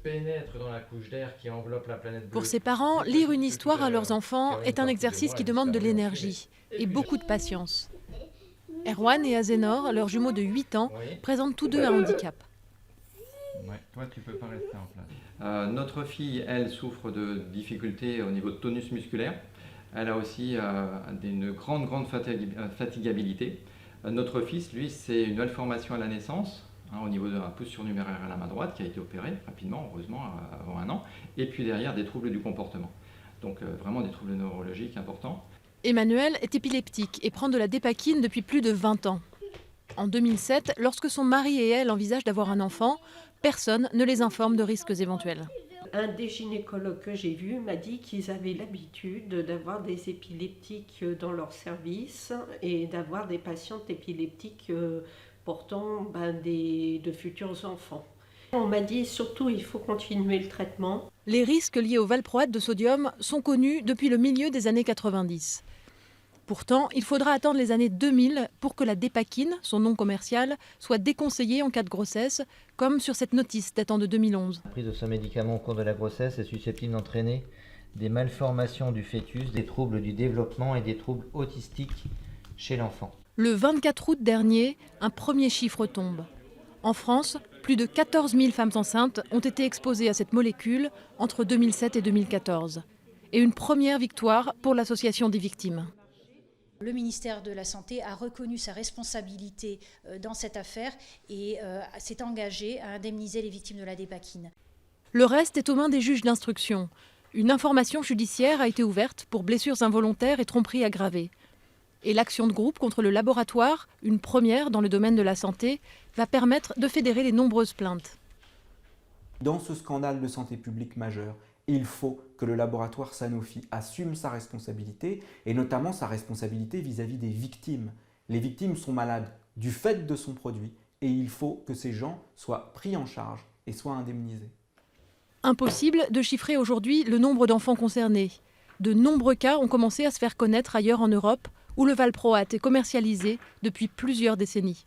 pénètre dans la couche d'air qui enveloppe la planète bleue. Pour ses parents, lire une histoire à leurs enfants est un exercice qui demande de l'énergie et beaucoup de patience. Erwan et Azénor, leurs jumeaux de 8 ans, présentent tous deux un handicap. Ouais, toi tu peux pas rester en place. Notre fille, elle, souffre de difficultés au niveau de tonus musculaire. Elle a aussi une grande fatigabilité. Notre fils, lui, c'est une malformation à la naissance, au niveau d'un pouce surnuméraire à la main droite, qui a été opéré rapidement, heureusement, avant 1 an. Et puis derrière, des troubles du comportement. Donc vraiment des troubles neurologiques importants. Emmanuel est épileptique et prend de la dépakine depuis plus de 20 ans. En 2007, lorsque son mari et elle envisagent d'avoir un enfant, personne ne les informe de risques éventuels. Un des gynécologues que j'ai vu m'a dit qu'ils avaient l'habitude d'avoir des épileptiques dans leur service et d'avoir des patientes épileptiques portant de futurs enfants. On m'a dit surtout il faut continuer le traitement. Les risques liés au valproate de sodium sont connus depuis le milieu des années 90. Pourtant, il faudra attendre les années 2000 pour que la dépakine, son nom commercial, soit déconseillée en cas de grossesse, comme sur cette notice datant de 2011. La prise de ce médicament au cours de la grossesse est susceptible d'entraîner des malformations du fœtus, des troubles du développement et des troubles autistiques chez l'enfant. Le 24 août dernier, un premier chiffre tombe. En France, plus de 14 000 femmes enceintes ont été exposées à cette molécule entre 2007 et 2014. Et une première victoire pour l'association des victimes. Le ministère de la Santé a reconnu sa responsabilité dans cette affaire et s'est engagé à indemniser les victimes de la dépakine. Le reste est aux mains des juges d'instruction. Une information judiciaire a été ouverte pour blessures involontaires et tromperies aggravées. Et l'action de groupe contre le laboratoire, une première dans le domaine de la santé, va permettre de fédérer les nombreuses plaintes. Dans ce scandale de santé publique majeur, il faut que le laboratoire Sanofi assume sa responsabilité, et notamment sa responsabilité vis-à-vis des victimes. Les victimes sont malades du fait de son produit, et il faut que ces gens soient pris en charge et soient indemnisés. Impossible de chiffrer aujourd'hui le nombre d'enfants concernés. De nombreux cas ont commencé à se faire connaître ailleurs en Europe, où le valproate est commercialisé depuis plusieurs décennies.